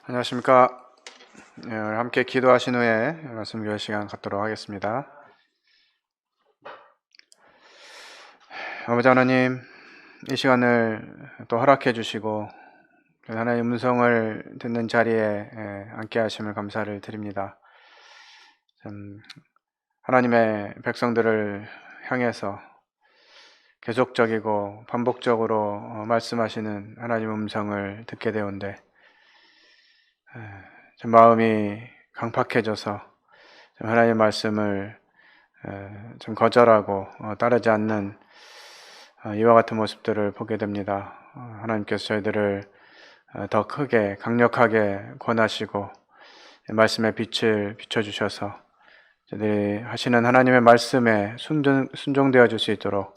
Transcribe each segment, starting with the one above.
안녕하십니까. 오늘 함께 기도하신 후에 말씀 교회 시간 갖도록 하겠습니다. 아버지 하나님, 이 시간을 또 허락해 주시고 하나님의 음성을 듣는 자리에 앉게 하심을 감사를 드립니다. 하나님의 백성들을 향해서 계속적이고 반복적으로 말씀하시는 하나님의 음성을 듣게 되온데 좀 마음이 강팍해져서 좀 하나님의 말씀을 좀 거절하고 따르지 않는 이와 같은 모습들을 보게 됩니다. 하나님께서 저희들을 더 크게 강력하게 권하시고 말씀의 빛을 비춰주셔서 저희들이 하시는 하나님의 말씀에 순종되어 줄 수 있도록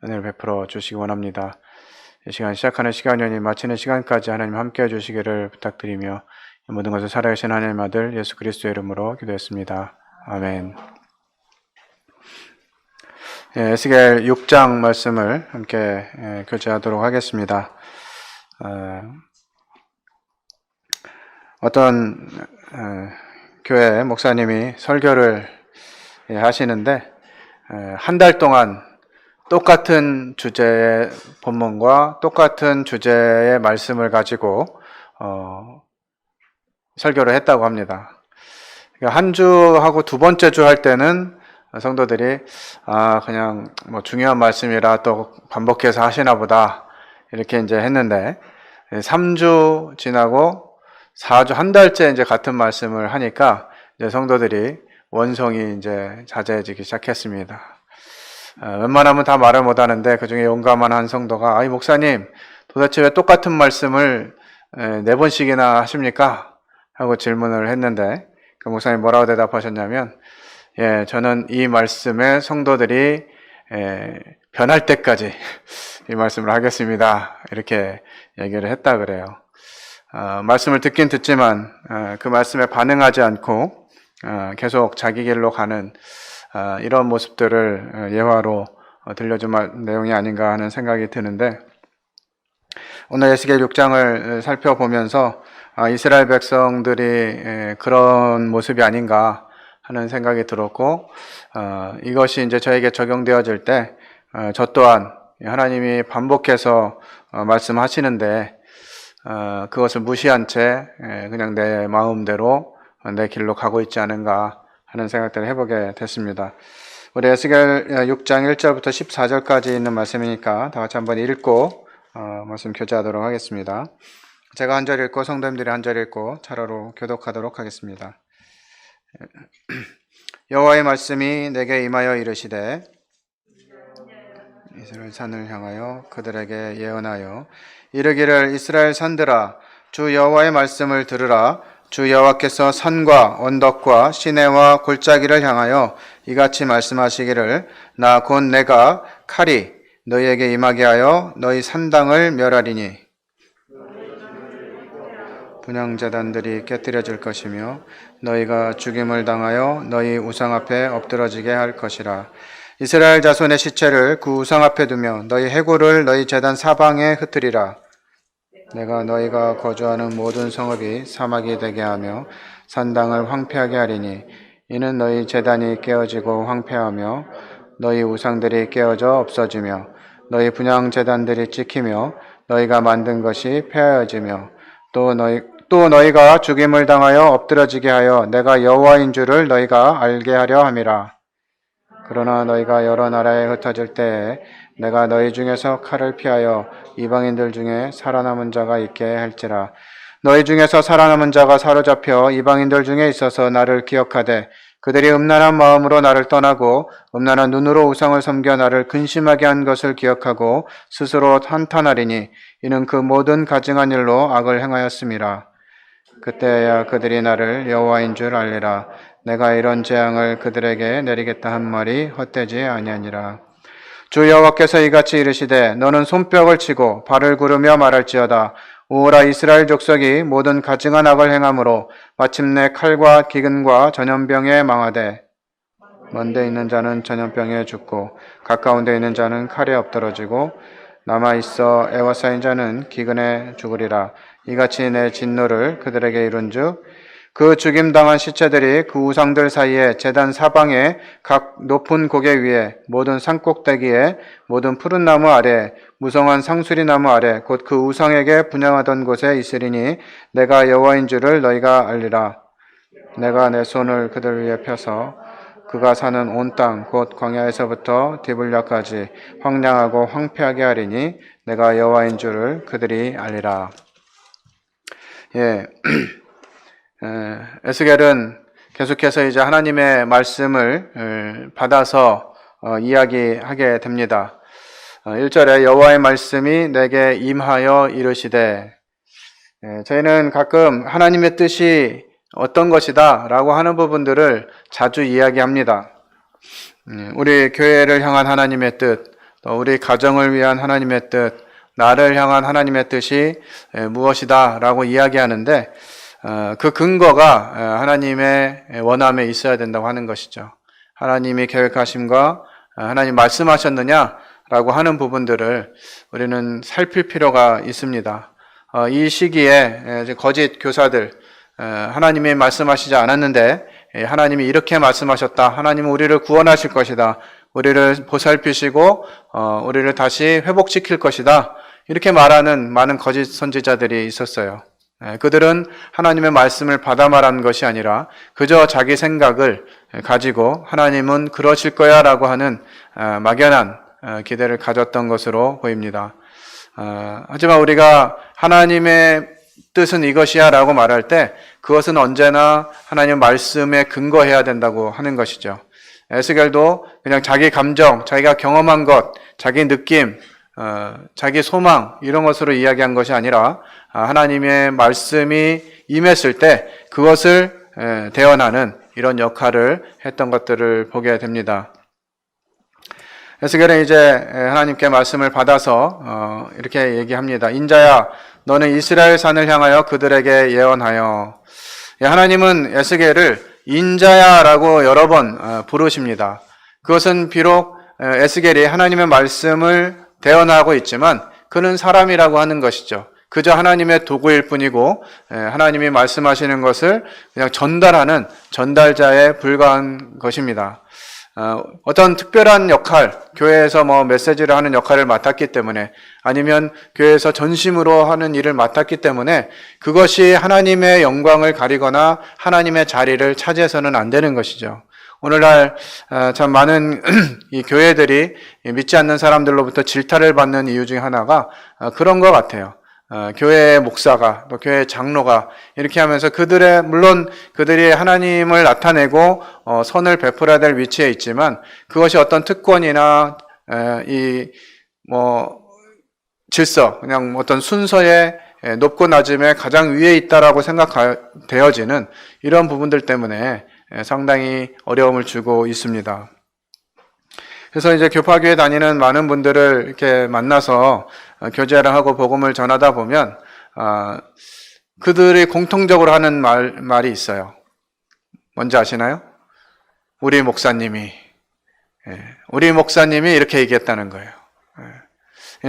은혜를 베풀어 주시기 원합니다. 이 시간 시작하는 시간이니 마치는 시간까지 하나님 함께해 주시기를 부탁드리며 모든 것을 살아계신 하나님의 아들 예수 그리스도의 이름으로 기도했습니다. 아멘. 에스겔 6장 말씀을 함께 교제하도록 하겠습니다. 어떤 교회 목사님이 설교를 하시는데 한 달 동안 똑같은 주제의 본문과 똑같은 주제의 말씀을 가지고 설교를 했다고 합니다. 한 주하고 두 번째 주 할 때는 성도들이 그냥 뭐 중요한 말씀이라 또 반복해서 하시나 보다 이렇게 이제 했는데 3주 지나고 4주 한 달째 이제 같은 말씀을 하니까 이제 성도들이 원성이 이제 자제해지기 시작했습니다. 웬만하면 다 말을 못 하는데 그 중에 용감한 한 성도가 목사님 도대체 왜 똑같은 말씀을 4번씩이나 하십니까? 하고 질문을 했는데 그 목사님이 뭐라고 대답하셨냐면 저는 이 말씀에 성도들이 변할 때까지 이 말씀을 하겠습니다. 이렇게 얘기를 했다 그래요. 말씀을 듣긴 듣지만 그 말씀에 반응하지 않고 계속 자기 길로 가는 이런 모습들을 예화로 들려준 내용이 아닌가 하는 생각이 드는데 오늘 에스겔 6장을 살펴보면서 이스라엘 백성들이 그런 모습이 아닌가 하는 생각이 들었고 이것이 이제 저에게 적용되어질 때 저 또한 하나님이 반복해서 말씀하시는데 그것을 무시한 채 그냥 내 마음대로 내 길로 가고 있지 않은가 하는 생각들을 해보게 됐습니다. 우리 에스겔 6장 1절부터 14절까지 있는 말씀이니까 다 같이 한번 읽고 말씀 교제하도록 하겠습니다. 제가 한 절 읽고 성도님들이 한 절 읽고 차례로 교독하도록 하겠습니다. 여호와의 말씀이 내게 임하여 이르시되 이스라엘 산을 향하여 그들에게 예언하여 이르기를 이스라엘 산들아 주 여호와의 말씀을 들으라. 주 여호와께서 산과 언덕과 시내와 골짜기를 향하여 이같이 말씀하시기를 나 곧 내가 칼이 너희에게 임하게 하여 너희 산당을 멸하리니 분향제단들이 깨뜨려질 것이며 너희가 죽임을 당하여 너희 우상 앞에 엎드러지게 할 것이라. 이스라엘 자손의 시체를 그 우상 앞에 두며 너희 해골을 너희 제단 사방에 흩으리라. 내가 너희가 거주하는 모든 성읍이 사막이 되게 하며 산당을 황폐하게 하리니 이는 너희 제단이 깨어지고 황폐하며 너희 우상들이 깨어져 없어지며 너희 분향 제단들이 찍히며 너희가 만든 것이 폐하여지며 또 너희가 죽임을 당하여 엎드러지게 하여 내가 여호와인 줄을 너희가 알게 하려 함이라. 그러나 너희가 여러 나라에 흩어질 때에 내가 너희 중에서 칼을 피하여 이방인들 중에 살아남은 자가 있게 할지라. 너희 중에서 살아남은 자가 사로잡혀 이방인들 중에 있어서 나를 기억하되 그들이 음란한 마음으로 나를 떠나고 음란한 눈으로 우상을 섬겨 나를 근심하게 한 것을 기억하고 스스로 한탄하리니 이는 그 모든 가증한 일로 악을 행하였음이라. 그때야 그들이 나를 여호와인 줄 알리라. 내가 이런 재앙을 그들에게 내리겠다 한 말이 헛되지 아니하니라. 주 여호와께서 이같이 이르시되 너는 손뼉을 치고 발을 구르며 말할지어다. 오라 이스라엘 족속이 모든 가증한 악을 행함으로 마침내 칼과 기근과 전염병에 망하되 먼데 있는 자는 전염병에 죽고 가까운 데 있는 자는 칼에 엎드러지고 남아있어 애와 쌓인 자는 기근에 죽으리라. 이같이 내 진노를 그들에게 이룬즉 그 죽임당한 시체들이 그 우상들 사이에 제단 사방에 각 높은 고개 위에 모든 산꼭대기에 모든 푸른 나무 아래 무성한 상수리 나무 아래 곧 그 우상에게 분향하던 곳에 있으리니 내가 여호와인 줄을 너희가 알리라. 내가 내 손을 그들 위에 펴서 그가 사는 온 땅 곧 광야에서부터 디블랴까지 황량하고 황폐하게 하리니 내가 여호와인 줄을 그들이 알리라. 예. 에스겔은 계속해서 이제 하나님의 말씀을 받아서 이야기하게 됩니다. 1절에 여호와의 말씀이 내게 임하여 이르시되, 저희는 가끔 하나님의 뜻이 어떤 것이다 라고 하는 부분들을 자주 이야기합니다. 우리 교회를 향한 하나님의 뜻, 또 우리 가정을 위한 하나님의 뜻, 나를 향한 하나님의 뜻이 무엇이다 라고 이야기하는데, 그 근거가 하나님의 원함에 있어야 된다고 하는 것이죠. 하나님이 계획하심과 하나님 말씀하셨느냐라고 하는 부분들을 우리는 살필 필요가 있습니다. 이 시기에 거짓 교사들, 하나님이 말씀하시지 않았는데 하나님이 이렇게 말씀하셨다. 하나님은 우리를 구원하실 것이다. 우리를 보살피시고 우리를 다시 회복시킬 것이다. 이렇게 말하는 많은 거짓 선지자들이 있었어요. 그들은 하나님의 말씀을 받아 말한 것이 아니라 그저 자기 생각을 가지고 하나님은 그러실 거야 라고 하는 막연한 기대를 가졌던 것으로 보입니다. 하지만 우리가 하나님의 뜻은 이것이야 라고 말할 때 그것은 언제나 하나님 말씀에 근거해야 된다고 하는 것이죠. 에스겔도 그냥 자기 감정, 자기가 경험한 것, 자기 느낌, 자기 소망 이런 것으로 이야기한 것이 아니라 하나님의 말씀이 임했을 때 그것을 대언하는 이런 역할을 했던 것들을 보게 됩니다. 에스겔은 이제 하나님께 말씀을 받아서 이렇게 얘기합니다. 인자야, 너는 이스라엘 산을 향하여 그들에게 예언하여. 하나님은 에스겔을 인자야라고 여러 번 부르십니다. 그것은 비록 에스겔이 하나님의 말씀을 대언하고 있지만 그는 사람이라고 하는 것이죠. 그저 하나님의 도구일 뿐이고 하나님이 말씀하시는 것을 그냥 전달하는 전달자에 불과한 것입니다. 어떤 특별한 역할, 교회에서 메시지를 하는 역할을 맡았기 때문에 아니면 교회에서 전심으로 하는 일을 맡았기 때문에 그것이 하나님의 영광을 가리거나 하나님의 자리를 차지해서는 안 되는 것이죠. 오늘날 참 많은 이 교회들이 믿지 않는 사람들로부터 질타를 받는 이유 중에 하나가 그런 것 같아요. 교회의 목사가 또 교회의 장로가 이렇게 하면서 물론 그들이 하나님을 나타내고 선을 베풀어야 될 위치에 있지만 그것이 어떤 특권이나 질서, 그냥 어떤 순서의 높고 낮음에 가장 위에 있다라고 생각되어지는 이런 부분들 때문에 상당히 어려움을 주고 있습니다. 그래서 이제 교파교회 다니는 많은 분들을 이렇게 만나서 교제를 하고 복음을 전하다 보면 그들이 공통적으로 하는 말이 있어요. 뭔지 아시나요? 우리 목사님이 이렇게 얘기했다는 거예요.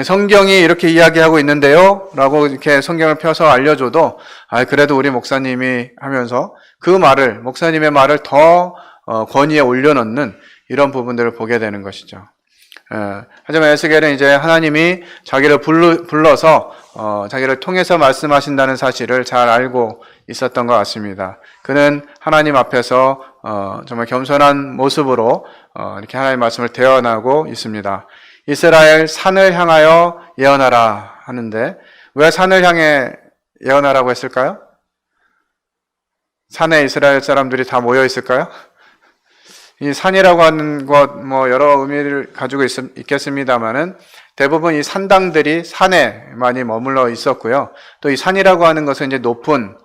성경이 이렇게 이야기하고 있는데요 라고 이렇게 성경을 펴서 알려줘도 그래도 우리 목사님이 하면서 그 말을, 목사님의 말을 더 권위에 올려놓는 이런 부분들을 보게 되는 것이죠. 하지만 에스겔은 이제 하나님이 자기를 불러서 자기를 통해서 말씀하신다는 사실을 잘 알고 있었던 것 같습니다. 그는 하나님 앞에서 정말 겸손한 모습으로 이렇게 하나님의 말씀을 대언하고 있습니다. 이스라엘 산을 향하여 예언하라 하는데 왜 산을 향해 예언하라고 했을까요? 산에 이스라엘 사람들이 다 모여 있을까요? 이 산이라고 하는 것 여러 의미를 가지고 있겠습니다만은 대부분 이 산당들이 산에 많이 머물러 있었고요. 또 이 산이라고 하는 것은 이제 높은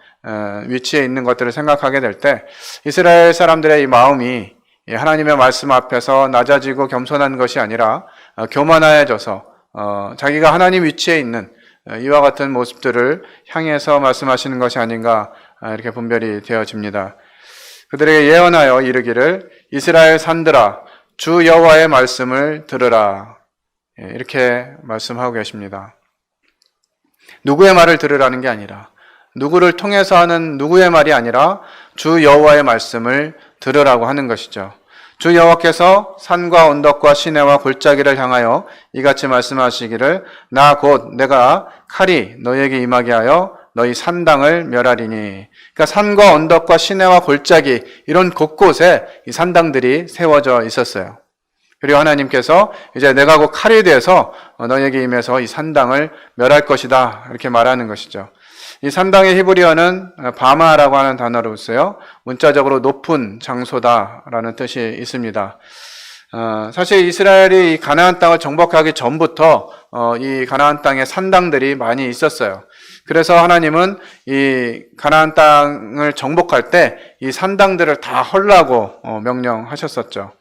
위치에 있는 것들을 생각하게 될 때 이스라엘 사람들의 이 마음이 하나님의 말씀 앞에서 낮아지고 겸손한 것이 아니라 교만해져서 자기가 하나님 위치에 있는 이와 같은 모습들을 향해서 말씀하시는 것이 아닌가 이렇게 분별이 되어집니다. 그들에게 예언하여 이르기를 이스라엘 산들아 주 여호와의 말씀을 들으라. 이렇게 말씀하고 계십니다. 누구의 말을 들으라는 게 아니라, 누구를 통해서 하는 누구의 말이 아니라 주 여호와의 말씀을 들으라고 하는 것이죠. 주 여호와께서 산과 언덕과 시내와 골짜기를 향하여 이같이 말씀하시기를, 나 곧 내가 칼이 너희에게 임하게 하여 너희 산당을 멸하리니. 그러니까 산과 언덕과 시내와 골짜기, 이런 곳곳에 이 산당들이 세워져 있었어요. 그리고 하나님께서 이제 내가 곧 칼이 돼서 너희에게 임해서 이 산당을 멸할 것이다, 이렇게 말하는 것이죠. 이 산당의 히브리어는 바마라고 하는 단어로 써요. 문자적으로 높은 장소다라는 뜻이 있습니다. 사실 이스라엘이 이 가나안 땅을 정복하기 전부터 이 가나안 땅에 산당들이 많이 있었어요. 그래서 하나님은 이 가나안 땅을 정복할 때 이 산당들을 다 헐라고 명령하셨었죠.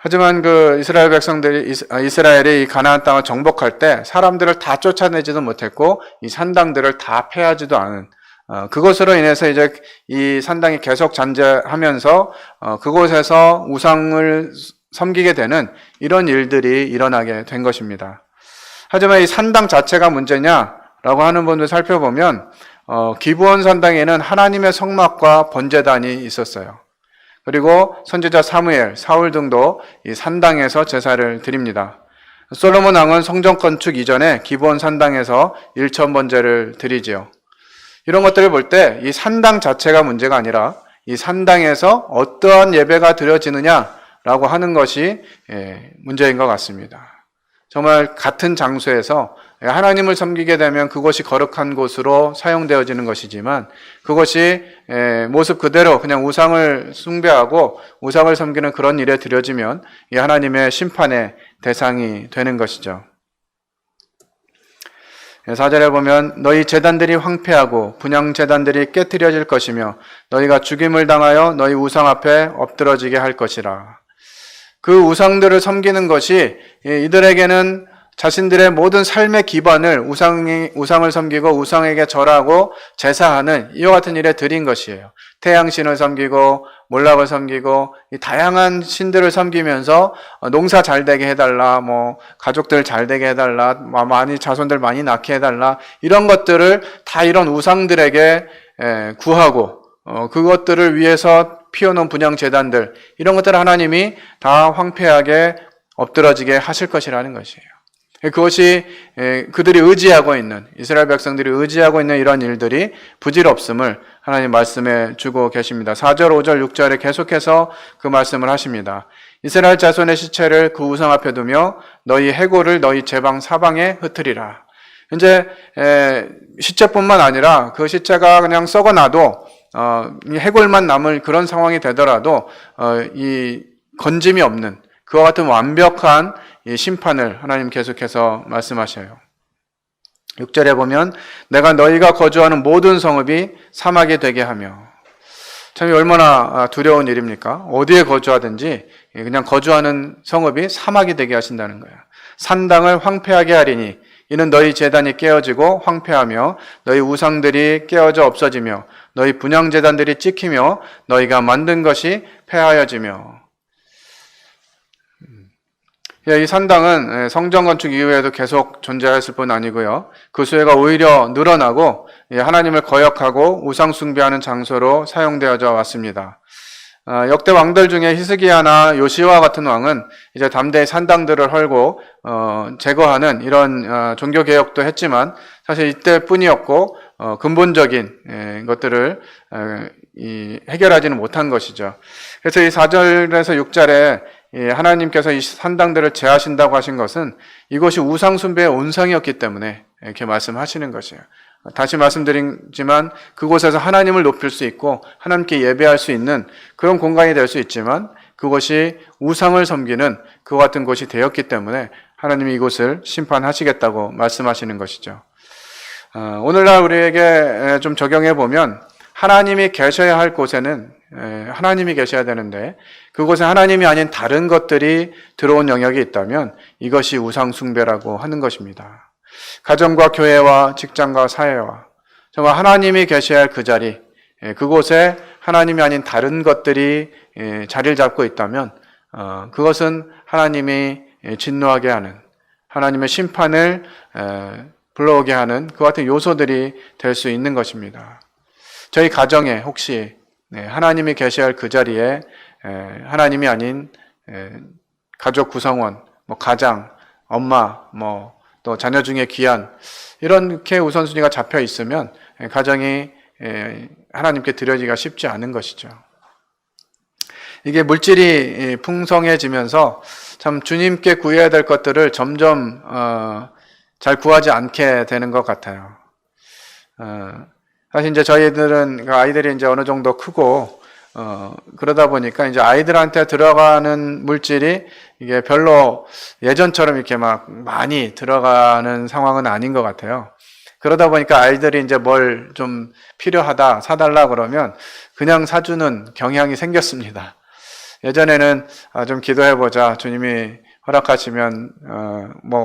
하지만 그 이스라엘 백성들이, 이스라엘이 이 가나안 땅을 정복할 때 사람들을 다 쫓아내지도 못했고 이 산당들을 다 패하지도 않은, 그것으로 인해서 이제 이 산당이 계속 잔재하면서 그곳에서 우상을 섬기게 되는 이런 일들이 일어나게 된 것입니다. 하지만 이 산당 자체가 문제냐라고 하는 분들 살펴보면 기브온 산당에는 하나님의 성막과 번제단이 있었어요. 그리고 선지자 사무엘, 사울 등도 이 산당에서 제사를 드립니다. 솔로몬 왕은 성전 건축 이전에 기브온 산당에서 일천 번제를 드리지요. 이런 것들을 볼 때 이 산당 자체가 문제가 아니라 이 산당에서 어떠한 예배가 드려지느냐라고 하는 것이 문제인 것 같습니다. 정말 같은 장소에서 하나님을 섬기게 되면 그것이 거룩한 곳으로 사용되어지는 것이지만, 그것이 모습 그대로 그냥 우상을 숭배하고 우상을 섬기는 그런 일에 드려지면 이 하나님의 심판의 대상이 되는 것이죠. 4절에 보면 너희 제단들이 황폐하고 분향 제단들이 깨트려질 것이며 너희가 죽임을 당하여 너희 우상 앞에 엎드러지게 할 것이라. 그 우상들을 섬기는 것이 이들에게는 자신들의 모든 삶의 기반을 우상을 섬기고 우상에게 절하고 제사하는 이와 같은 일에 드린 것이에요. 태양신을 섬기고 몰락을 섬기고 이 다양한 신들을 섬기면서 농사 잘 되게 해달라, 가족들 잘 되게 해달라, 많이 자손들 많이 낳게 해달라, 이런 것들을 다 이런 우상들에게 구하고 그것들을 위해서 피워놓은 분향 제단들, 이런 것들을 하나님이 다 황폐하게 엎드러지게 하실 것이라는 것이에요. 그것이 그들이 의지하고 있는, 이스라엘 백성들이 의지하고 있는 이런 일들이 부질없음을 하나님 말씀해 주고 계십니다. 4절, 5절, 6절에 계속해서 그 말씀을 하십니다. 이스라엘 자손의 시체를 그 우상 앞에 두며 너희 해골을 너희 제방 사방에 흩으리라. 이제 시체뿐만 아니라 그 시체가 그냥 썩어나도 이 해골만 남을 그런 상황이 되더라도 이 건짐이 없는 그와 같은 완벽한 이 심판을 하나님 계속해서 말씀하셔요. 6절에 보면 내가 너희가 거주하는 모든 성읍이 사막이 되게 하며, 참 얼마나 두려운 일입니까? 어디에 거주하든지 그냥 거주하는 성읍이 사막이 되게 하신다는 거예요. 산당을 황폐하게 하리니 이는 너희 제단이 깨어지고 황폐하며 너희 우상들이 깨어져 없어지며 너희 분향 제단들이 찍히며 너희가 만든 것이 폐하여지며. 이 산당은 성전 건축 이후에도 계속 존재했을 뿐 아니고요, 그 수혜가 오히려 늘어나고 하나님을 거역하고 우상 숭배하는 장소로 사용되어져 왔습니다. 역대 왕들 중에 히스기야나 요시와 같은 왕은 이제 담대히 산당들을 헐고 제거하는 이런 종교 개혁도 했지만 사실 이때뿐이었고 근본적인 것들을 해결하지는 못한 것이죠. 그래서 이 4절에서 6절에 하나님께서 이 산당들을 제하신다고 하신 것은 이것이 우상 숭배의 온상이었기 때문에 이렇게 말씀하시는 것이에요. 다시 말씀드리지만 그곳에서 하나님을 높일 수 있고 하나님께 예배할 수 있는 그런 공간이 될 수 있지만 그것이 우상을 섬기는 그와 같은 곳이 되었기 때문에 하나님이 이곳을 심판하시겠다고 말씀하시는 것이죠. 오늘날 우리에게 좀 적용해 보면 하나님이 계셔야 할 곳에는 하나님이 계셔야 되는데 그곳에 하나님이 아닌 다른 것들이 들어온 영역이 있다면 이것이 우상 숭배라고 하는 것입니다. 가정과 교회와 직장과 사회와 정말 하나님이 계셔야 할 그 자리, 그곳에 하나님이 아닌 다른 것들이 자리를 잡고 있다면 그것은 하나님이 진노하게 하는, 하나님의 심판을 불러오게 하는 그 같은 요소들이 될 수 있는 것입니다. 저희 가정에 혹시 하나님이 계셔야 할 그 자리에 하나님이 아닌 가족 구성원, 가장, 엄마, 또 자녀 중에 귀한, 이렇게 우선순위가 잡혀 있으면 가정이 하나님께 드려지기가 쉽지 않은 것이죠. 이게 물질이 풍성해지면서 참 주님께 구해야 될 것들을 점점 잘 구하지 않게 되는 것 같아요. 사실 이제 저희들은 아이들이 이제 어느 정도 크고 그러다 보니까 이제 아이들한테 들어가는 물질이 이게 별로 예전처럼 이렇게 막 많이 들어가는 상황은 아닌 것 같아요. 그러다 보니까 아이들이 이제 뭘 좀 필요하다 사달라 그러면 그냥 사주는 경향이 생겼습니다. 예전에는 좀 기도해보자, 주님이 허락하시면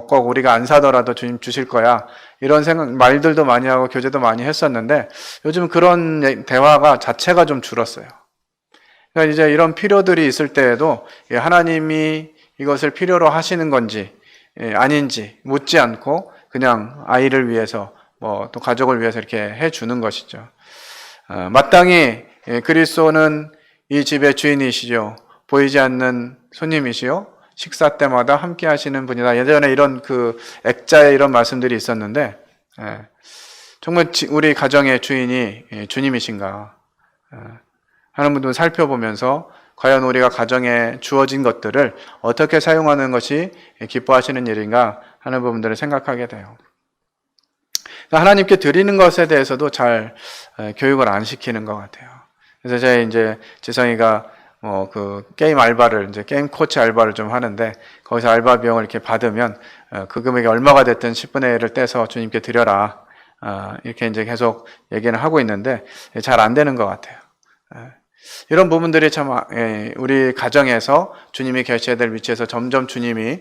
꼭 우리가 안 사더라도 주님 주실 거야, 이런 말들도 많이 하고 교제도 많이 했었는데 요즘 그런 대화가 자체가 좀 줄었어요. 그러니까 이제 이런 필요들이 있을 때에도 하나님이 이것을 필요로 하시는 건지 아닌지 묻지 않고 그냥 아이를 위해서 또 가족을 위해서 이렇게 해주는 것이죠. 마땅히 그리스도는 이 집의 주인이시죠. 보이지 않는 손님이시요, 식사 때마다 함께 하시는 분이다. 예전에 이런 액자에 이런 말씀들이 있었는데 정말 우리 가정의 주인이 주님이신가 하는 분들 살펴보면서 과연 우리가 가정에 주어진 것들을 어떻게 사용하는 것이 기뻐하시는 일인가 하는 부분들을 생각하게 돼요. 하나님께 드리는 것에 대해서도 잘 교육을 안 시키는 것 같아요. 그래서 제가 이제 지성이가 게임 알바를, 이제 게임 코치 알바를 좀 하는데, 거기서 알바 비용을 이렇게 받으면, 그 금액이 얼마가 됐든 10분의 1을 떼서 주님께 드려라. 이렇게 이제 계속 얘기는 하고 있는데, 잘 안 되는 것 같아요. 이런 부분들이 참, 우리 가정에서 주님이 계셔야 될 위치에서 점점 주님이,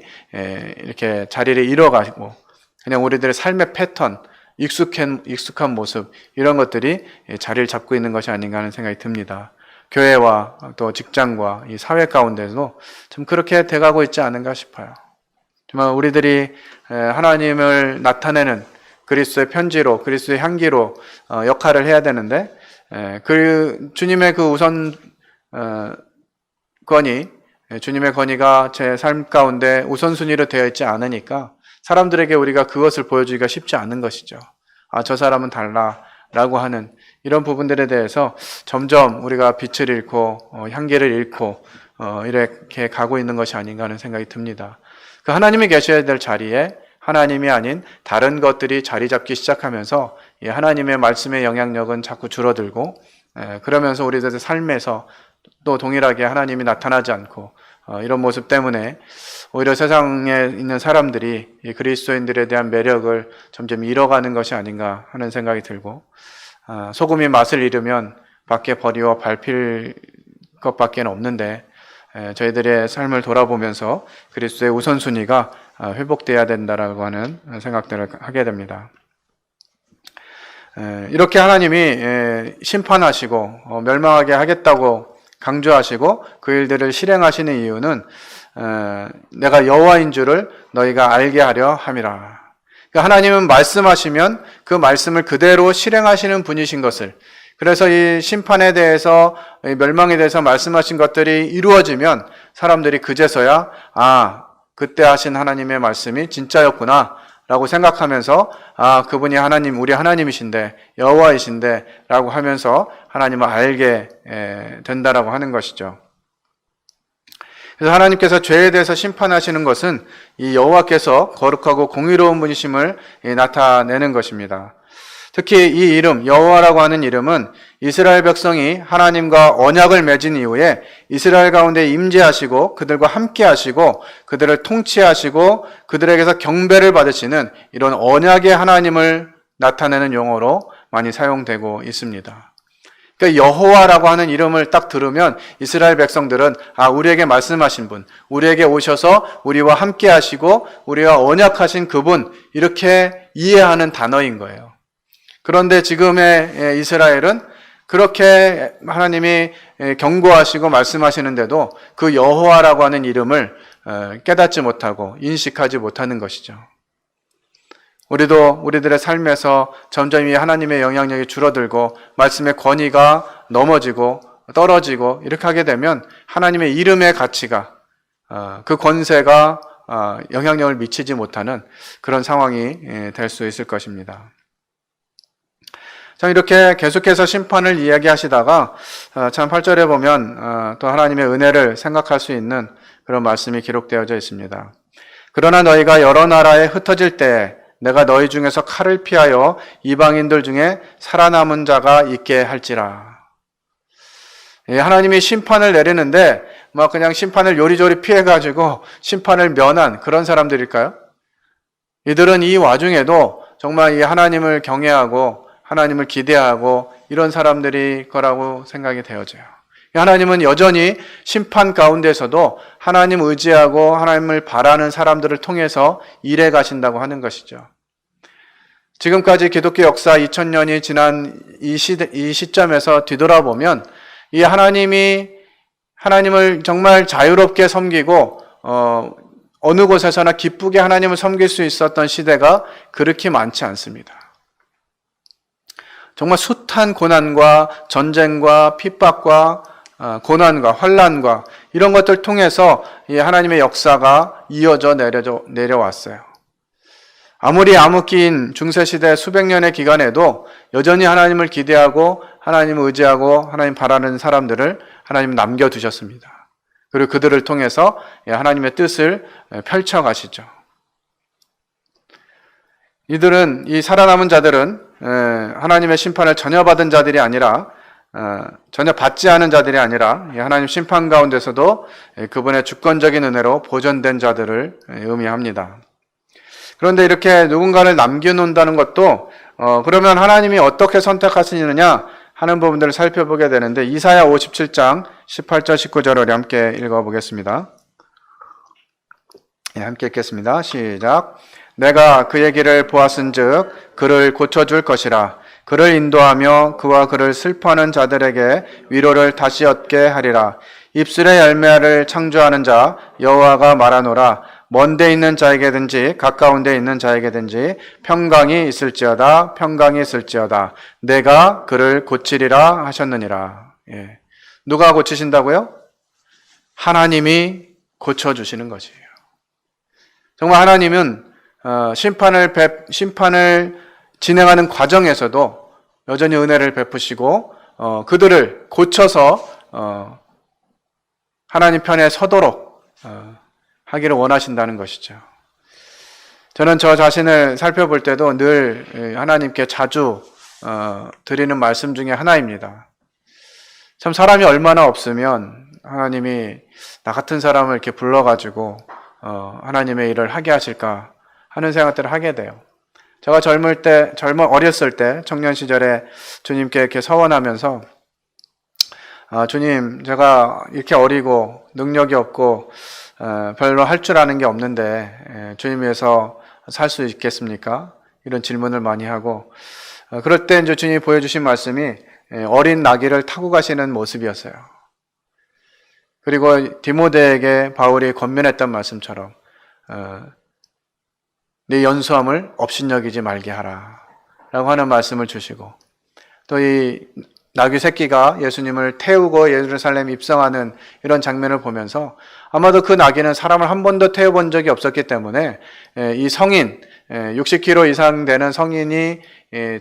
이렇게 자리를 잃어가고, 그냥 우리들의 삶의 패턴, 익숙한 모습, 이런 것들이 자리를 잡고 있는 것이 아닌가 하는 생각이 듭니다. 교회와 또 직장과 이 사회 가운데도 좀 그렇게 돼가고 있지 않은가 싶어요. 정말 우리들이 하나님을 나타내는 그리스도의 편지로, 그리스도의 향기로 역할을 해야 되는데, 주님의 그 우선 권위, 주님의 권위가 제 삶 가운데 우선순위로 되어 있지 않으니까 사람들에게 우리가 그것을 보여주기가 쉽지 않은 것이죠. 저 사람은 달라 라고 하는 이런 부분들에 대해서 점점 우리가 빛을 잃고 향기를 잃고 이렇게 가고 있는 것이 아닌가 하는 생각이 듭니다. 그 하나님이 계셔야 될 자리에 하나님이 아닌 다른 것들이 자리 잡기 시작하면서 하나님의 말씀의 영향력은 자꾸 줄어들고, 그러면서 우리들의 삶에서 또 동일하게 하나님이 나타나지 않고, 이런 모습 때문에 오히려 세상에 있는 사람들이 이 그리스도인들에 대한 매력을 점점 잃어가는 것이 아닌가 하는 생각이 들고, 소금이 맛을 잃으면 밖에 버리워 밟힐 것밖에 없는데, 저희들의 삶을 돌아보면서 그리스도의 우선순위가 회복돼야 된다라고 하는 생각들을 하게 됩니다. 이렇게 하나님이 심판하시고 멸망하게 하겠다고 강조하시고 그 일들을 실행하시는 이유는 내가 여호와인 줄을 너희가 알게 하려 함이라. 그러니까 하나님은 말씀하시면 그 말씀을 그대로 실행하시는 분이신 것을, 그래서 이 심판에 대해서, 멸망에 대해서 말씀하신 것들이 이루어지면 사람들이 그제서야 그때 하신 하나님의 말씀이 진짜였구나 라고 생각하면서 그분이 하나님, 우리 하나님이신데, 여호와이신데 라고 하면서 하나님을 알게 된다라고 하는 것이죠. 그래서 하나님께서 죄에 대해서 심판하시는 것은 이 여호와께서 거룩하고 공의로운 분이심을 나타내는 것입니다. 특히 이 이름, 여호와라고 하는 이름은 이스라엘 백성이 하나님과 언약을 맺은 이후에 이스라엘 가운데 임재하시고 그들과 함께 하시고 그들을 통치하시고 그들에게서 경배를 받으시는 이런 언약의 하나님을 나타내는 용어로 많이 사용되고 있습니다. 그러니까 여호와라고 하는 이름을 딱 들으면 이스라엘 백성들은 우리에게 말씀하신 분, 우리에게 오셔서 우리와 함께 하시고 우리와 언약하신 그분, 이렇게 이해하는 단어인 거예요. 그런데 지금의 이스라엘은 그렇게 하나님이 경고하시고 말씀하시는데도 그 여호와라고 하는 이름을 깨닫지 못하고 인식하지 못하는 것이죠. 우리도 우리들의 삶에서 점점 이 하나님의 영향력이 줄어들고 말씀의 권위가 넘어지고 떨어지고 이렇게 하게 되면 하나님의 이름의 가치가 그 권세가 영향력을 미치지 못하는 그런 상황이 될 수 있을 것입니다. 참 이렇게 계속해서 심판을 이야기하시다가 참 8절에 보면 또 하나님의 은혜를 생각할 수 있는 그런 말씀이 기록되어져 있습니다. 그러나 너희가 여러 나라에 흩어질 때 내가 너희 중에서 칼을 피하여 이방인들 중에 살아남은 자가 있게 할지라. 하나님이 심판을 내리는데 막 그냥 심판을 요리조리 피해가지고 심판을 면한 그런 사람들일까요? 이들은 이 와중에도 정말 이 하나님을 경외하고 하나님을 기대하고 이런 사람들이 거라고 생각이 되어져요. 하나님은 여전히 심판 가운데서도 하나님 의지하고 하나님을 바라는 사람들을 통해서 일해 가신다고 하는 것이죠. 지금까지 기독교 역사 2000년이 지난 이 시점에서 뒤돌아보면 이 하나님을 정말 자유롭게 섬기고 어느 곳에서나 기쁘게 하나님을 섬길 수 있었던 시대가 그렇게 많지 않습니다. 정말 숱한 고난과 전쟁과 핍박과 고난과 환난과 이런 것들 통해서 이 하나님의 역사가 이어져 내려왔어요. 아무리 암흑기인 중세시대 수백 년의 기간에도 여전히 하나님을 기대하고 하나님을 의지하고 하나님 바라는 사람들을 하나님 남겨두셨습니다. 그리고 그들을 통해서 하나님의 뜻을 펼쳐가시죠. 이 살아남은 자들은 하나님의 심판을 전혀 받은 자들이 아니라 전혀 받지 않은 자들이 아니라 하나님 심판 가운데서도 그분의 주권적인 은혜로 보존된 자들을 의미합니다. 그런데 이렇게 누군가를 남겨놓는다는 것도 그러면 하나님이 어떻게 선택하시느냐 하는 부분들을 살펴보게 되는데 이사야 57장 18절 19절을 우리 함께 읽어보겠습니다. 함께 읽겠습니다. 시작. 내가 그의 길을 보았은즉 그를 고쳐줄 것이라. 그를 인도하며 그와 그를 슬퍼하는 자들에게 위로를 다시 얻게 하리라. 입술의 열매를 창조하는 자 여호와가 말하노라. 먼데 있는 자에게든지 가까운 데 있는 자에게든지 평강이 있을지어다. 평강이 있을지어다. 내가 그를 고치리라 하셨느니라. 누가 고치신다고요? 하나님이 고쳐주시는 것이에요. 정말 하나님은 심판을 진행하는 과정에서도 여전히 은혜를 베푸시고 그들을 고쳐서 하나님 편에 서도록 하기를 원하신다는 것이죠. 저는 저 자신을 살펴볼 때도 늘 하나님께 자주 드리는 말씀 중에 하나입니다. 참 사람이 얼마나 없으면 하나님이 나 같은 사람을 이렇게 불러가지고 하나님의 일을 하게 하실까 하는 생각들을 하게 돼요. 제가 어렸을 때 청년 시절에 주님께 이렇게 서원하면서 주님, 제가 이렇게 어리고 능력이 없고 별로 할 줄 아는 게 없는데 주님 위해서 살 수 있겠습니까? 이런 질문을 많이 하고 그럴 때 이제 주님이 보여주신 말씀이 어린 나귀를 타고 가시는 모습이었어요. 그리고 디모데에게 바울이 권면했던 말씀처럼 네 연수함을 업신여기지 말게 하라 라고 하는 말씀을 주시고 또 이 나귀 새끼가 예수님을 태우고 예루살렘 입성하는 이런 장면을 보면서 아마도 그 나귀는 사람을 한 번도 태워본 적이 없었기 때문에 이 성인 60km 이상 되는 성인이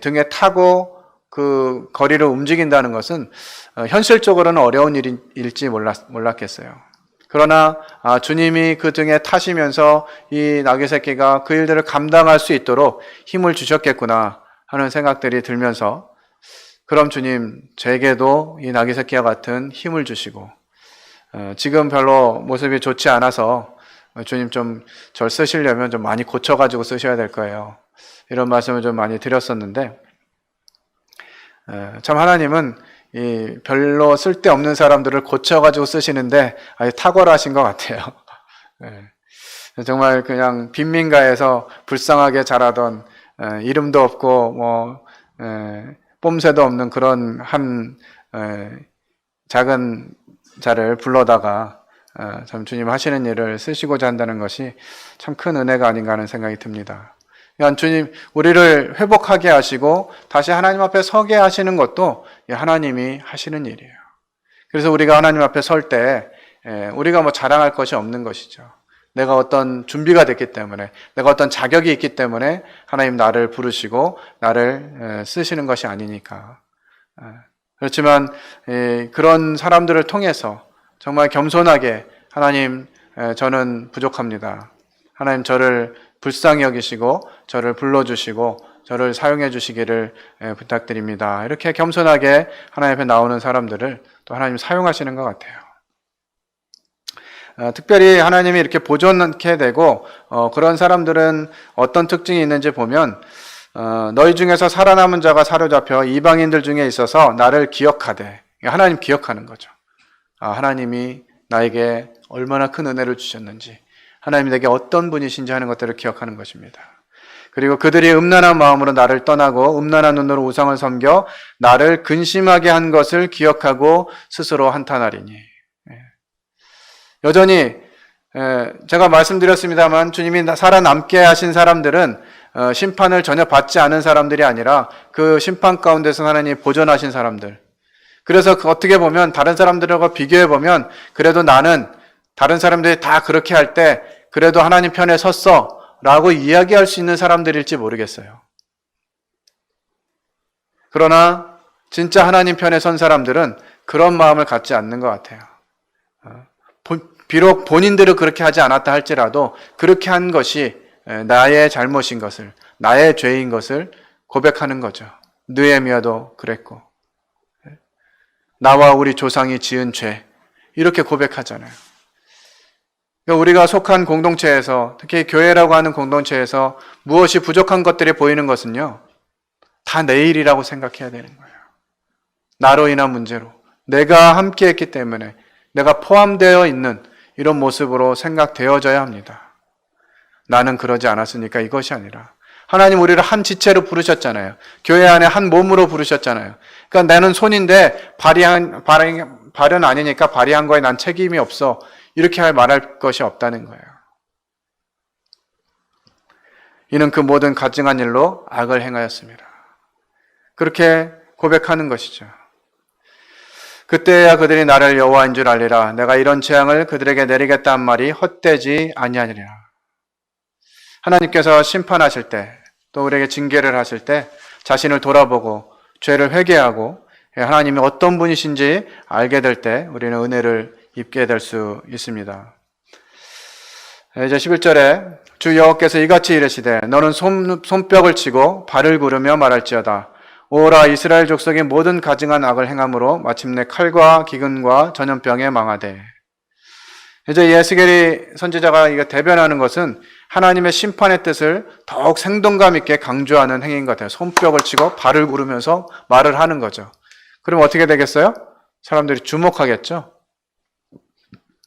등에 타고 그 거리를 움직인다는 것은 현실적으로는 어려운 일일지 몰랐겠어요. 그러나 주님이 그 등에 타시면서 이 나귀 새끼가 그 일들을 감당할 수 있도록 힘을 주셨겠구나 하는 생각들이 들면서 그럼 주님 제게도 이 나귀 새끼와 같은 힘을 주시고 지금 별로 모습이 좋지 않아서 주님 좀 절 쓰시려면 좀 많이 고쳐가지고 쓰셔야 될 거예요. 이런 말씀을 좀 많이 드렸었는데 참 하나님은 이 별로 쓸데없는 사람들을 고쳐가지고 쓰시는데 아주 탁월하신 것 같아요. 정말 그냥 빈민가에서 불쌍하게 자라던 이름도 없고 뽐새도 없는 그런 한 작은 자를 불러다가 참 주님 하시는 일을 쓰시고자 한다는 것이 참 큰 은혜가 아닌가 하는 생각이 듭니다. 그러니까 주님 우리를 회복하게 하시고 다시 하나님 앞에 서게 하시는 것도 하나님이 하시는 일이에요. 그래서 우리가 하나님 앞에 설 때 우리가 뭐 자랑할 것이 없는 것이죠. 내가 어떤 준비가 됐기 때문에, 내가 어떤 자격이 있기 때문에 하나님 나를 부르시고 나를 쓰시는 것이 아니니까. 그렇지만 그런 사람들을 통해서 정말 겸손하게 하나님 저는 부족합니다. 하나님 저를 불쌍히 여기시고 저를 불러주시고 저를 사용해 주시기를 부탁드립니다. 이렇게 겸손하게 하나님 앞에 나오는 사람들을 또 하나님 사용하시는 것 같아요. 특별히 하나님이 이렇게 보존하게 되고 그런 사람들은 어떤 특징이 있는지 보면 너희 중에서 살아남은 자가 사로잡혀 이방인들 중에 있어서 나를 기억하되, 하나님 기억하는 거죠. 하나님이 나에게 얼마나 큰 은혜를 주셨는지, 하나님이 내게 어떤 분이신지 하는 것들을 기억하는 것입니다. 그리고 그들이 음란한 마음으로 나를 떠나고 음란한 눈으로 우상을 섬겨 나를 근심하게 한 것을 기억하고 스스로 한탄하리니. 여전히 제가 말씀드렸습니다만 주님이 살아남게 하신 사람들은 심판을 전혀 받지 않은 사람들이 아니라 그 심판 가운데서 하나님이 보존하신 사람들. 그래서 어떻게 보면 다른 사람들하고 비교해 보면 그래도 나는 다른 사람들이 다 그렇게 할 때 그래도 하나님 편에 섰어 라고 이야기할 수 있는 사람들일지 모르겠어요. 그러나 진짜 하나님 편에 선 사람들은 그런 마음을 갖지 않는 것 같아요. 비록 본인들은 그렇게 하지 않았다 할지라도 그렇게 한 것이 나의 잘못인 것을, 나의 죄인 것을 고백하는 거죠. 느헤미야도 그랬고, 나와 우리 조상이 지은 죄, 이렇게 고백하잖아요. 그러니까 우리가 속한 공동체에서, 특히 교회라고 하는 공동체에서 무엇이 부족한 것들이 보이는 것은요, 다 내 일이라고 생각해야 되는 거예요. 나로 인한 문제로, 내가 함께 했기 때문에, 내가 포함되어 있는 이런 모습으로 생각되어져야 합니다. 나는 그러지 않았으니까 이것이 아니라 하나님 우리를 한 지체로 부르셨잖아요. 교회 안에 한 몸으로 부르셨잖아요. 그러니까 나는 손인데 발은 아니니까 발휘한 거에 난 책임이 없어. 이렇게 말할 것이 없다는 거예요. 이는 그 모든 가증한 일로 악을 행하였습니다. 그렇게 고백하는 것이죠. 그때야 그들이 나를 여호와인 줄 알리라. 내가 이런 재앙을 그들에게 내리겠다 한 말이 헛되지 아니하니라. 하나님께서 심판하실 때, 또 우리에게 징계를 하실 때 자신을 돌아보고 죄를 회개하고 하나님이 어떤 분이신지 알게 될 때 우리는 은혜를 입게 될 수 있습니다. 이제 11절에 주 여호와께서 이같이 이르시되 너는 손뼉을 치고 발을 구르며 말할지어다. 오라 이스라엘 족속의 모든 가증한 악을 행함으로 마침내 칼과 기근과 전염병에 망하되. 이제 예스겔이 선지자가 이거 대변하는 것은 하나님의 심판의 뜻을 더욱 생동감 있게 강조하는 행위인 것 같아요. 손뼉을 치고 발을 구르면서 말을 하는 거죠. 그럼 어떻게 되겠어요? 사람들이 주목하겠죠.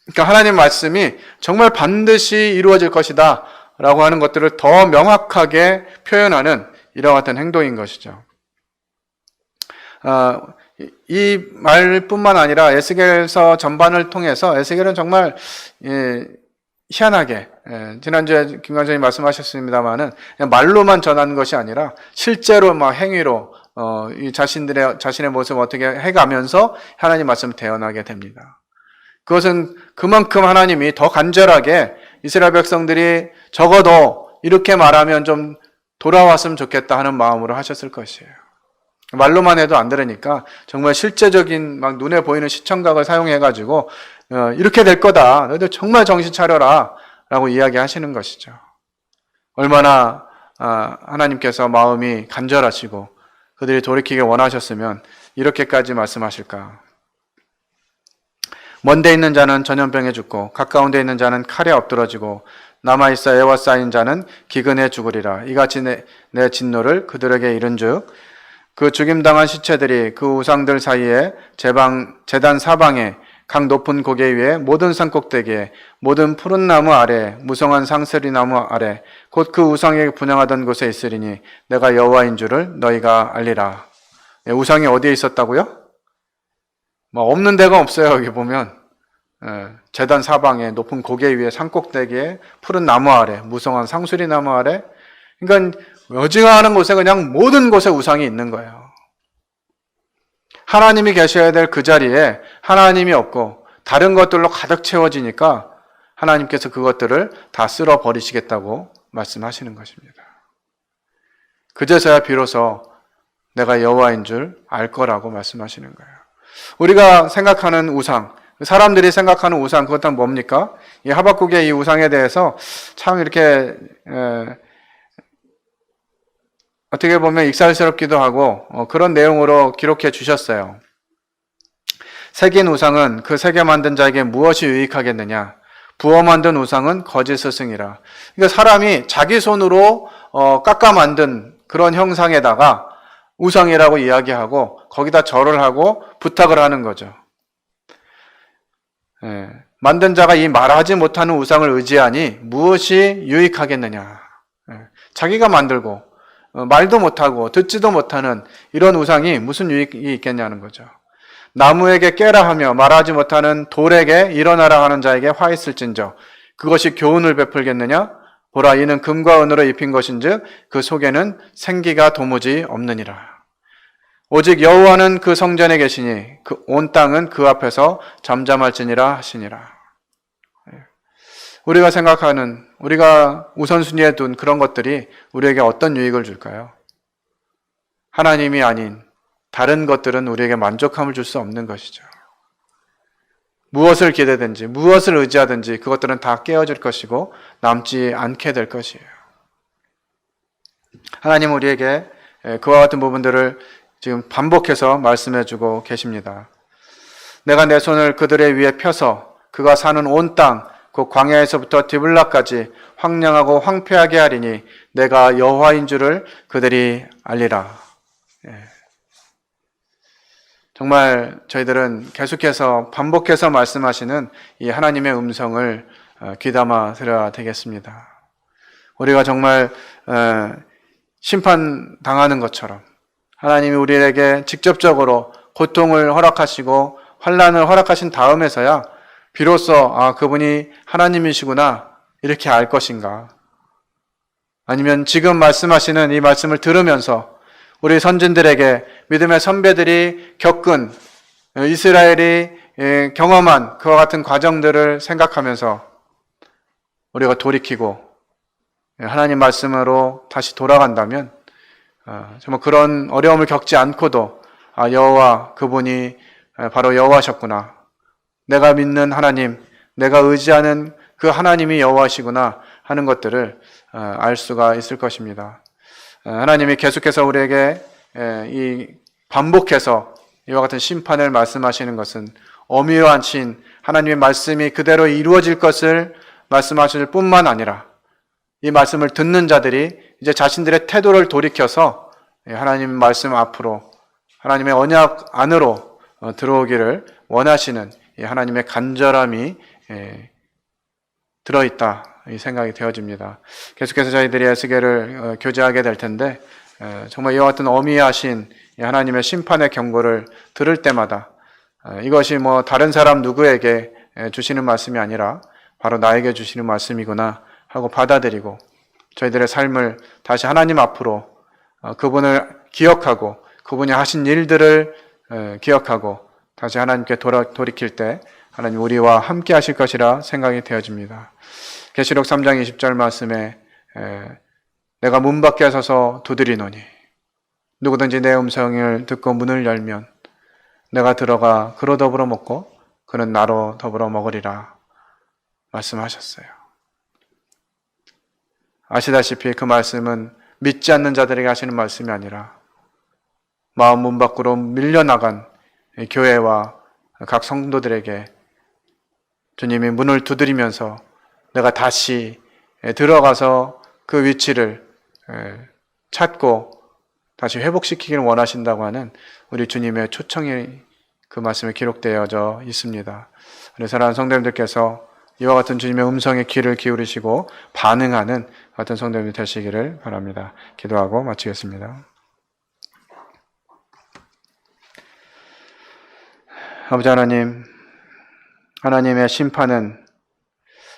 그러니까 하나님 말씀이 정말 반드시 이루어질 것이다 라고 하는 것들을 더 명확하게 표현하는 이와 같은 행동인 것이죠. 이 말뿐만 아니라 에스겔서 전반을 통해서 에스겔은 정말 희한하게 지난주에 김관장님 말씀하셨습니다마는 말로만 전하는 것이 아니라 실제로 막 행위로 이 자신의 모습을 어떻게 해가면서 하나님 말씀을 대언하게 됩니다. 그것은 그만큼 하나님이 더 간절하게 이스라엘 백성들이 적어도 이렇게 말하면 좀 돌아왔으면 좋겠다 하는 마음으로 하셨을 것이에요. 말로만 해도 안 들으니까 정말 실제적인 막 눈에 보이는 시청각을 사용해가지고 이렇게 될 거다. 너희들 정말 정신 차려라 라고 이야기하시는 것이죠. 얼마나 하나님께서 마음이 간절하시고 그들이 돌이키길 원하셨으면 이렇게까지 말씀하실까. 먼데 있는 자는 전염병에 죽고 가까운 데 있는 자는 칼에 엎드러지고 남아있어 애와 쌓인 자는 기근에 죽으리라. 이같이 내 진노를 그들에게 이른즉 그 죽임당한 시체들이 그 우상들 사이에 제단 사방에 각 높은 고개 위에 모든 산꼭대기에 모든 푸른 나무 아래 무성한 상스리 나무 아래 곧 그 우상에게 분향하던 곳에 있으리니 내가 여호와인 줄을 너희가 알리라. 우상이 어디에 있었다고요? 뭐 없는 데가 없어요. 여기 보면 제단 사방에 높은 고개 위에 산꼭대기에 푸른 나무 아래 무성한 상수리 나무 아래, 그러니까 어지간한 곳에 그냥 모든 곳에 우상이 있는 거예요. 하나님이 계셔야 될 그 자리에 하나님이 없고 다른 것들로 가득 채워지니까 하나님께서 그것들을 다 쓸어 버리시겠다고 말씀하시는 것입니다. 그제서야 비로소 내가 여호와인 줄 알 거라고 말씀하시는 거예요. 우리가 생각하는 우상, 사람들이 생각하는 우상, 그것은 뭡니까? 이 하박국의 이 우상에 대해서 참 이렇게 어떻게 보면 익살스럽기도 하고 그런 내용으로 기록해 주셨어요. 새긴 우상은 그 새겨 만든 자에게 무엇이 유익하겠느냐? 부어 만든 우상은 거짓 스승이라. 그러니까 사람이 자기 손으로 깎아 만든 그런 형상에다가 우상이라고 이야기하고 거기다 절을 하고 부탁을 하는 거죠. 만든 자가 이 말하지 못하는 우상을 의지하니 무엇이 유익하겠느냐? 자기가 만들고 말도 못하고 듣지도 못하는 이런 우상이 무슨 유익이 있겠냐는 거죠. 나무에게 깨라 하며 말하지 못하는 돌에게 일어나라 하는 자에게 화 있을진저 그것이 교훈을 베풀겠느냐? 보라, 이는 금과 은으로 입힌 것인즉 그 속에는 생기가 도무지 없느니라. 오직 여호와는 그 성전에 계시니 그 온 땅은 그 앞에서 잠잠할지니라 하시니라. 우리가 생각하는, 우리가 우선순위에 둔 그런 것들이 우리에게 어떤 유익을 줄까요? 하나님이 아닌 다른 것들은 우리에게 만족함을 줄 수 없는 것이죠. 무엇을 기대든지 무엇을 의지하든지 그것들은 다 깨어질 것이고 남지 않게 될 것이에요. 하나님 우리에게 그와 같은 부분들을 지금 반복해서 말씀해주고 계십니다. 내가 내 손을 그들의 위에 펴서 그가 사는 온 땅 그 광야에서부터 디블라까지 황량하고 황폐하게 하리니 내가 여호와인 줄을 그들이 알리라. 정말 저희들은 계속해서 반복해서 말씀하시는 이 하나님의 음성을 귀담아 들어야 되겠습니다. 우리가 정말 심판당하는 것처럼 하나님이 우리에게 직접적으로 고통을 허락하시고 환난을 허락하신 다음에서야 비로소 그분이 하나님이시구나 이렇게 알 것인가? 아니면 지금 말씀하시는 이 말씀을 들으면서 우리 선진들에게 믿음의 선배들이 겪은 이스라엘이 경험한 그와 같은 과정들을 생각하면서 우리가 돌이키고 하나님 말씀으로 다시 돌아간다면 정말 그런 어려움을 겪지 않고도 여호와 그분이 바로 여호와셨구나. 내가 믿는 하나님, 내가 의지하는 그 하나님이 여호와시구나 하는 것들을 알 수가 있을 것입니다. 하나님이 계속해서 우리에게 이 반복해서 이와 같은 심판을 말씀하시는 것은 어미로한 하나님의 말씀이 그대로 이루어질 것을 말씀하실 뿐만 아니라 이 말씀을 듣는 자들이 이제 자신들의 태도를 돌이켜서 하나님 말씀 앞으로 하나님의 언약 안으로 들어오기를 원하시는 하나님의 간절함이 들어있다 이 생각이 되어집니다. 계속해서 저희들이 에스겔을 교제하게 될 텐데 정말 이와 같은 어미하신 하나님의 심판의 경고를 들을 때마다 이것이 다른 사람 누구에게 주시는 말씀이 아니라 바로 나에게 주시는 말씀이구나 하고 받아들이고 저희들의 삶을 다시 하나님 앞으로 그분을 기억하고 그분이 하신 일들을 기억하고 다시 하나님께 돌이킬 때 하나님 우리와 함께 하실 것이라 생각이 되어집니다. 계시록 3장 20절 말씀에 내가 문 밖에 서서 두드리노니 누구든지 내 음성을 듣고 문을 열면 내가 들어가 그로 더불어 먹고 그는 나로 더불어 먹으리라 말씀하셨어요. 아시다시피 그 말씀은 믿지 않는 자들에게 하시는 말씀이 아니라 마음 문 밖으로 밀려나간 교회와 각 성도들에게 주님이 문을 두드리면서 내가 다시 들어가서 그 위치를 찾고 다시 회복시키기를 원하신다고 하는 우리 주님의 초청이 그 말씀에 기록되어져 있습니다. 우리 사랑하는 성도님들께서 이와 같은 주님의 음성에 귀를 기울이시고 반응하는 같은 성도님들 되시기를 바랍니다. 기도하고 마치겠습니다. 아버지 하나님, 하나님의 심판은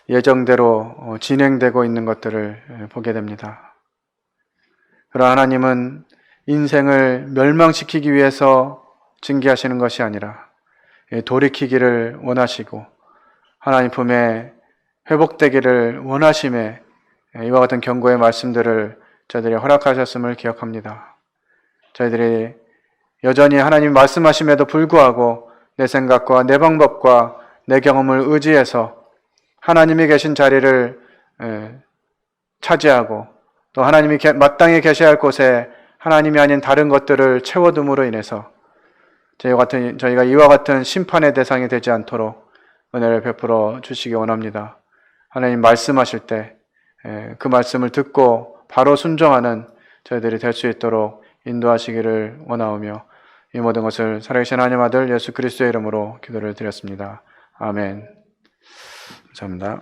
예정대로 진행되고 있는 것들을 보게 됩니다. 그러나 하나님은 인생을 멸망시키기 위해서 징계하시는 것이 아니라 돌이키기를 원하시고 하나님 품에 회복되기를 원하심에 이와 같은 경고의 말씀들을 저희들이 허락하셨음을 기억합니다. 저희들이 여전히 하나님 말씀하심에도 불구하고 내 생각과 내 방법과 내 경험을 의지해서 하나님이 계신 자리를 차지하고 또 하나님이 마땅히 계셔야 할 곳에 하나님이 아닌 다른 것들을 채워둠으로 인해서 저희가 이와 같은 심판의 대상이 되지 않도록 은혜를 베풀어 주시기 원합니다. 하나님 말씀하실 때 그 말씀을 듣고 바로 순종하는 저희들이 될 수 있도록 인도하시기를 원하오며 이 모든 것을 살아계신 하나님 아들 예수 그리스도의 이름으로 기도를 드렸습니다. 아멘. 감사합니다.